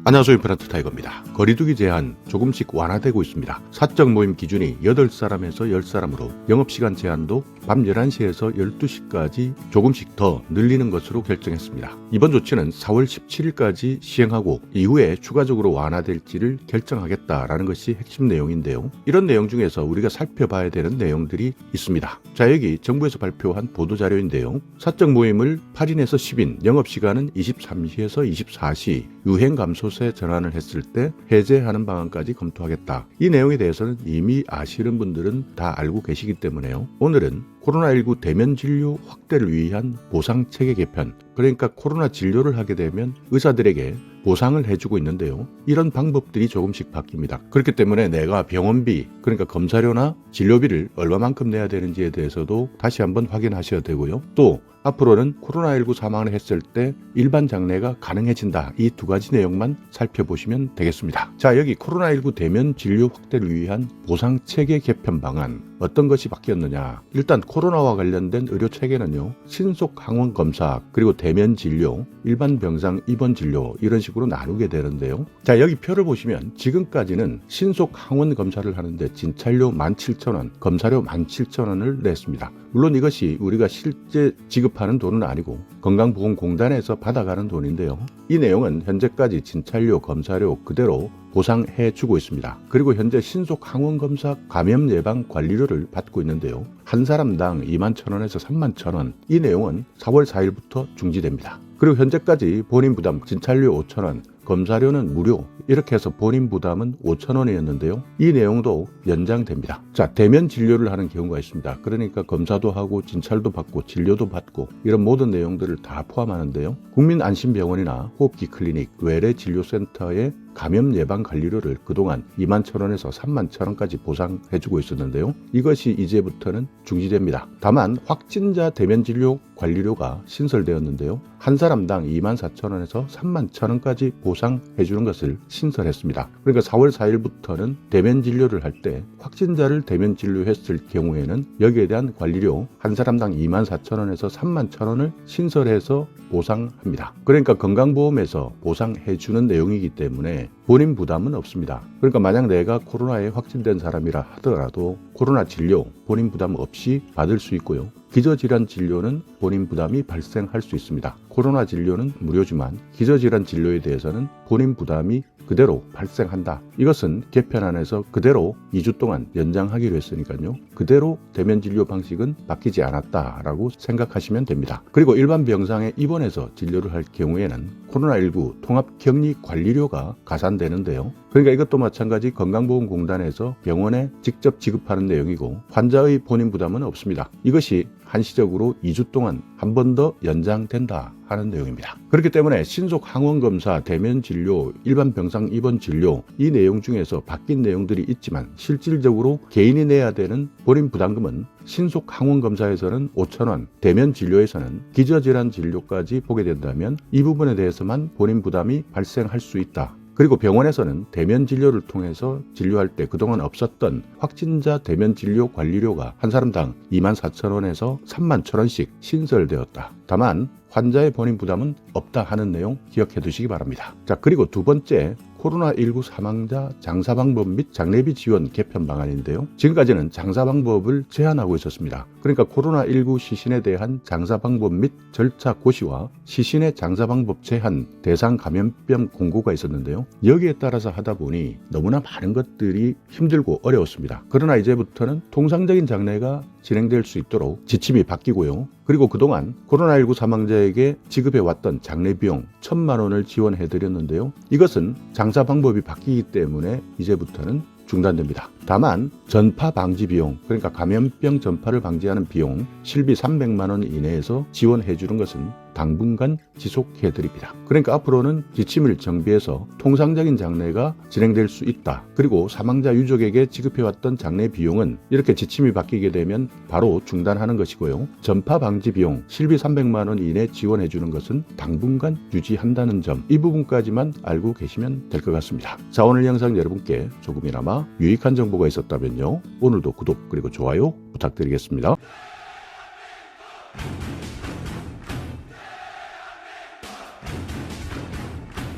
안녕하세요. 인프란트 타이거입니다. 거리두기 제한 조금씩 완화되고 있습니다. 사적 모임 기준이 8사람에서 10사람으로 영업시간 제한도 밤 11시에서 12시까지 조금씩 더 늘리는 것으로 결정했습니다. 이번 조치는 4월 17일까지 시행하고 이후에 추가적으로 완화될지를 결정하겠다라는 것이 핵심 내용인데요. 이런 내용 중에서 우리가 살펴봐야 되는 내용들이 있습니다. 자, 여기 정부에서 발표한 보도자료인데요. 사적 모임을 8인에서 10인, 영업시간은 23시에서 24시, 유행 감소세 전환을 했을 때 해제하는 방안까지 검토하겠다. 이 내용에 대해서는 이미 아시는 분들은 다 알고 계시기 때문에요. 오늘은 코로나19 대면 진료 확대를 위한 보상체계 개편, 그러니까 코로나 진료를 하게 되면 의사들에게 보상을 해주고 있는데요. 이런 방법들이 조금씩 바뀝니다. 그렇기 때문에 내가 병원비, 그러니까 검사료나 진료비를 얼마만큼 내야 되는지에 대해서도 다시 한번 확인하셔야 되고요. 또 앞으로는 코로나19 사망을 했을 때 일반 장례가 가능해진다. 이 두 가지 내용만 살펴보시면 되겠습니다. 자, 여기 코로나19 대면 진료 확대를 위한 보상체계 개편 방안, 어떤 것이 바뀌었느냐. 일단 코로나와 관련된 의료 체계는요, 신속 항원 검사, 그리고 대면 진료, 일반 병상 입원 진료, 이런 식으로 나누게 되는데요. 자, 여기 표를 보시면 지금까지는 신속 항원 검사를 하는데 진찰료 17,000원, 검사료 17,000원을 냈습니다. 물론 이것이 우리가 실제 지급하는 돈은 아니고 건강보험공단에서 받아가는 돈인데요. 이 내용은 현재까지 진찰료, 검사료 그대로 보상해 주고 있습니다. 그리고 현재 신속 항원검사 감염 예방 관리료를 받고 있는데요. 한 사람당 21,000원에서 31,000원. 이 내용은 4월 4일부터 중지됩니다. 그리고 현재까지 본인 부담 진찰료 5,000원, 검사료는 무료, 이렇게 해서 본인 부담은 5,000원이었는데요. 이 내용도 연장됩니다. 자, 대면 진료를 하는 경우가 있습니다. 그러니까 검사도 하고 진찰도 받고 진료도 받고 이런 모든 내용들을 다 포함하는데요. 국민안심병원이나 호흡기 클리닉, 외래진료센터의 감염 예방 관리료를 그동안 21,000원에서 31,000원까지 보상해주고 있었는데요. 이것이 이제부터는 중지됩니다. 다만 확진자 대면 진료 관리료가 신설되었는데요. 한 사람당 24,000원에서 31,000원까지 보상해주는 것을 신설했습니다. 그러니까 4월 4일부터는 대면 진료를 할 때 확진자를 대면 진료했을 경우에는 여기에 대한 관리료 한 사람당 24,000원에서 31,000원을 신설해서 보상합니다. 그러니까 건강보험에서 보상해주는 내용이기 때문에 본인 부담은 없습니다. 그러니까 만약 내가 코로나에 확진된 사람이라 하더라도 코로나 진료 본인 부담 없이 받을 수 있고요. 기저질환 진료는 본인 부담이 발생할 수 있습니다. 코로나 진료는 무료지만 기저질환 진료에 대해서는 본인 부담이 그대로 발생한다. 이것은 개편안에서 그대로 2주 동안 연장하기로 했으니까요. 그대로 대면 진료 방식은 바뀌지 않았다라고 생각하시면 됩니다. 그리고 일반 병상에 입원해서 진료를 할 경우에는 코로나19 통합격리관리료가 가산되는데요. 그러니까 이것도 마찬가지 건강보험공단에서 병원에 직접 지급하는 내용이고 환자의 본인 부담은 없습니다. 이것이 한시적으로 2주 동안 한 번 더 연장된다 하는 내용입니다. 그렇기 때문에 신속 항원검사, 대면 진료, 일반 병상 입원 진료 이 내용 중에서 바뀐 내용들이 있지만 실질적으로 개인이 내야 되는 본인 부담금은 신속 항원검사에서는 5,000원, 대면 진료에서는 기저질환 진료까지 보게 된다면 이 부분에 대해서만 본인 부담이 발생할 수 있다. 그리고 병원에서는 대면 진료를 통해서 진료할 때 그동안 없었던 확진자 대면 진료 관리료가 한 사람당 24,000원에서 31,000원씩 신설되었다. 다만 환자의 본인 부담은 없다 하는 내용 기억해 두시기 바랍니다. 자, 그리고 두 번째, 코로나19 사망자 장사 방법 및 장례비 지원 개편 방안인데요. 지금까지는 장사 방법을 제한하고 있었습니다. 그러니까 코로나19 시신에 대한 장사 방법 및 절차 고시와 시신의 장사 방법 제한, 대상 감염병 공고가 있었는데요. 여기에 따라서 하다 보니 너무나 많은 것들이 힘들고 어려웠습니다. 그러나 이제부터는 통상적인 장례가 진행될 수 있도록 지침이 바뀌고요. 그리고 그동안 코로나19 사망자에게 지급해왔던 장례비용 1,000만 원을 지원해드렸는데요. 이것은 장사 방법이 바뀌기 때문에 이제부터는 중단됩니다. 다만 전파 방지 비용, 그러니까 감염병 전파를 방지하는 비용 실비 300만 원 이내에서 지원해 주는 것은 당분간 지속해 드립니다. 그러니까 앞으로는 지침을 정비해서 통상적인 장례가 진행될 수 있다. 그리고 사망자 유족에게 지급해왔던 장례 비용은 이렇게 지침이 바뀌게 되면 바로 중단하는 것이고요. 전파 방지 비용 실비 300만 원 이내 지원해 주는 것은 당분간 유지한다는 점, 이 부분까지만 알고 계시면 될 것 같습니다. 자, 오늘 영상 여러분께 조금이나마 유익한 정보가 있었다면요. 오늘도 구독 그리고 좋아요 부탁드리겠습니다.